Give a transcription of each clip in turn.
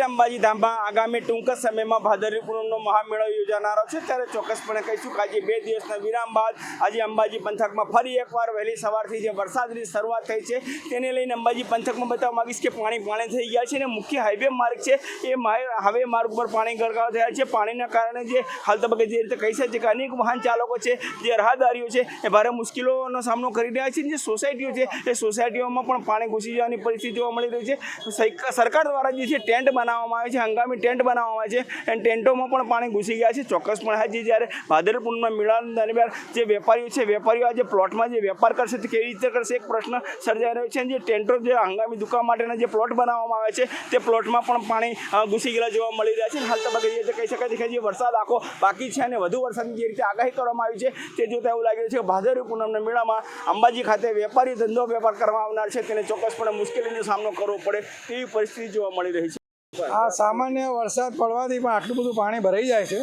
અંબાજી ધામમાં આગામી ટૂંક સમયમાં ભાદરવી પૂનમનો મહામેળો યોજાનારો છે ત્યારે ચોક્કસપણે કહીશું કે આજે 2 દિવસના વિરામ બાદ આજે અંબાજી પંથકમાં ફરી એકવાર વહેલી સવારથી જે વરસાદની શરૂઆત થઈ છે તેને લઈને અંબાજી પંથકમાં બતાવવા માંગીશ કે પાણી થઈ ગયા છે અને મુખ્ય હાઈવે માર્ગ છે એ હાઈવે માર્ગ ઉપર પાણી ગળગાવ થયા છે। પાણીના કારણે જે હાલ તબક્કે જે રીતે કહી શકે કે અનેક વાહન ચાલકો છે જે રાહદારીઓ છે એ ભારે મુશ્કેલીઓનો સામનો કરી રહ્યા છે। જે સોસાયટીઓ છે એ સોસાયટીઓમાં પણ પાણી ઘૂસી જવાની પરિસ્થિતિ જોવા મળી રહી છે। સરકાર દ્વારા જે છે ટેન્ટ બનાવવામાં આવે છે, હંગામી ટેન્ટ બનાવવામાં આવે છે અને ટેન્ટોમાં પણ પાણી ઘૂસી ગયા છે। ચોક્કસપણે હજી જ્યારે ભાદરવી પૂનમના મેળા દરમિયાન જે વેપારીઓ આજે પ્લોટમાં જે વેપાર કરશે તે કેવી રીતે કરશે એક પ્રશ્ન સર્જાઈ રહ્યો છે। જે ટેન્ટો જે હંગામી દુકાન માટેના જે પ્લોટ બનાવવામાં આવે છે તે પ્લોટમાં પણ પાણી ઘૂસી ગયેલા જોવા મળી રહ્યા છે। હાલ તબક્કે જે રીતે કહી શકાય છે કે જે વરસાદ આખો બાકી છે અને વધુ વરસાદની જે રીતે આગાહી કરવામાં આવી છે તે જોતાં એવું લાગી રહ્યું છે કે ભાદરવી પૂનમના મેળામાં અંબાજી ખાતે વેપારી ધંધો વેપાર કરવા આવનાર છે તેને ચોક્કસપણે મુશ્કેલીનો સામનો કરવો પડે તેવી પરિસ્થિતિ જોવા મળી રહી છે। આ સામાન્ય વરસાદ પડવાથી પણ આટલું બધું પાણી ભરાઈ જાય છે।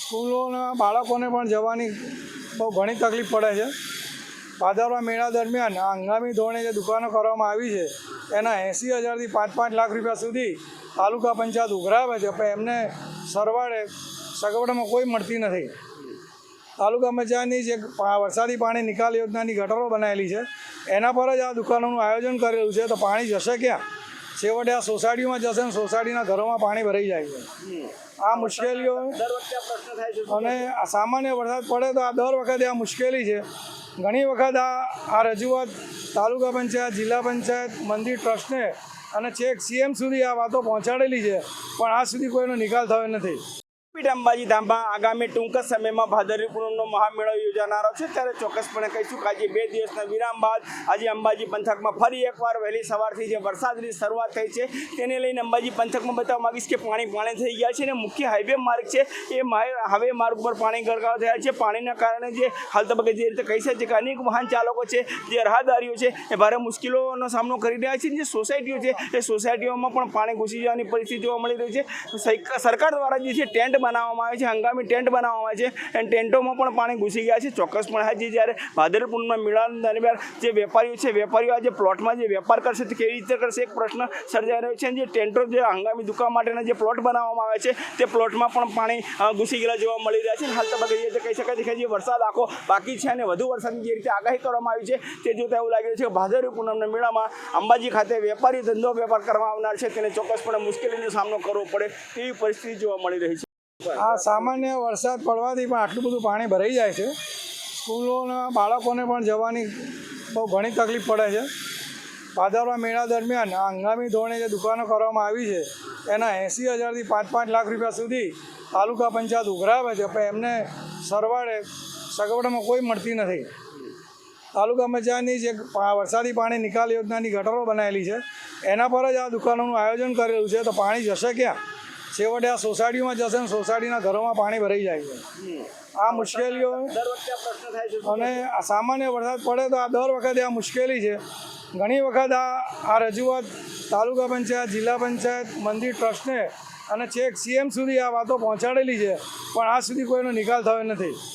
સ્કૂલોના બાળકોને પણ જવાની બહુ ઘણી તકલીફ પડે છે। ભાદરવા મેળા દરમિયાન હંગામી ધોરણે જે દુકાનો કરવામાં આવી છે એના 80,000થી 5-5 લાખ રૂપિયા સુધી તાલુકા પંચાયત ઉઘરાવે છે, પણ એમને સરવાળે સગવડમાં કોઈ મળતી નથી। તાલુકા પંચાયતની જે વરસાદી પાણી નિકાલ યોજનાની ગટરો બનાવેલી છે એના પર જ આ દુકાનોનું આયોજન કરેલું છે, તો પાણી જશે ક્યાં? છેવટે આ સોસાયટીમાં જશે ને સોસાયટીના ઘરોમાં પાણી ભરાઈ જાય છે। આ મુશ્કેલીઓ અને સામાન્ય વરસાદ પડે તો આ દર વખતે આ મુશ્કેલી છે। ઘણી વખત આ રજૂઆત તાલુકા પંચાયત, જિલ્લા પંચાયત, મંદિર ટ્રસ્ટને અને છેક CM સુધી આ વાતો પહોંચાડેલી છે, પણ આજ સુધી કોઈનો નિકાલ થયો નથી। અંબાજી ધામમાં આગામી ટૂંક સમયમાં ભાદરવી પૂનમનો મહામેળો યોજાનારો છે ત્યારે ચોક્કસપણે કહીશું કે આજે 2 દિવસના વિરામ બાદ આજે અંબાજી પંથકમાં ફરી એકવાર વહેલી સવારથી જે વરસાદની શરૂઆત થઈ છે તેને લઈને અંબાજી પંથકમાં બતાવવા માંગીશ કે પાણી થઈ ગયા છે અને મુખ્ય હાઈવે માર્ગ છે એ હાઈવે માર્ગ ઉપર પાણી ગળગાવ થયા છે। પાણીના કારણે જે હાલ તબક્કે જે રીતે કહી શકે કે અનેક વાહન ચાલકો છે જે રાહદારીઓ છે એ ભારે મુશ્કેલીઓનો સામનો કરી રહ્યા છે। જે સોસાયટીઓ છે એ સોસાયટીઓમાં પણ પાણી ઘૂસી જવાની પરિસ્થિતિ જોવા મળી રહી છે। સરકાર દ્વારા જે છે ટેન્ટ બનાવવામાં આવે છે, હંગામી ટેન્ટ બનાવવામાં આવે છે અને ટેન્ટોમાં પણ પાણી ઘૂસી ગયા છે। ચોક્કસપણે હજી જ્યારે ભાદરવી પૂનમના મેળા દરમિયાન જે વેપારીઓ આજે પ્લોટમાં જે વેપાર કરશે તે કેવી રીતે કરશે એક પ્રશ્ન સર્જાઈ રહ્યો છે। જે ટેન્ટો જે હંગામી દુકાન માટેના જે પ્લોટ બનાવવામાં આવે છે તે પ્લોટમાં પણ પાણી ઘૂસી ગયેલા જોવા મળી રહ્યા છે। હાલ તબક્કે જે રીતે કહી શકાય છે કે જે વરસાદ આખો બાકી છે અને વધુ વરસાદની જે રીતે આગાહી કરવામાં આવી છે તે જોતાં એવું લાગી રહ્યું છે કે ભાદરવી પૂનમના મેળામાં અંબાજી ખાતે વેપારી ધંધો વેપાર કરવા આવનાર છે તેને ચોક્કસપણે મુશ્કેલીનો સામનો કરવો પડે તેવી પરિસ્થિતિ જોવા મળી રહી છે। આ સામાન્ય વરસાદ પડવાથી પણ આટલું બધું પાણી ભરાઈ જાય છે। સ્કૂલોના બાળકોને પણ જવાની બહુ ઘણી તકલીફ પડે છે। ભાદરવા મેળા દરમિયાન હંગામી ધોરણે જે દુકાનો કરવામાં આવી છે એના 80,000થી 5-5 લાખ રૂપિયા સુધી તાલુકા પંચાયત ઉઘરાવે છે, પણ એમને સરવાળે સગવડમાં કોઈ મળતી નથી। તાલુકા પંચાયતની જે વરસાદી પાણી નિકાલ યોજનાની ગટરો બનાવેલી છે એના પર જ આ દુકાનોનું આયોજન કરેલું છે, તો પાણી જશે ક્યાં? છેવટે આ સોસાયટીમાં જશે ને સોસાયટીના ઘરોમાં પાણી ભરાઈ જાય છે। આ મુશ્કેલીઓ અને સામાન્ય વરસાદ પડે તો આ દર વખતે આ મુશ્કેલી છે। ઘણી વખત આ રજૂઆત તાલુકા પંચાયત, જિલ્લા પંચાયત, મંદિર ટ્રસ્ટને અને છેક CM સુધી આ વાતો પહોંચાડેલી છે, પણ આજ સુધી કોઈનો નિકાલ થયો નથી।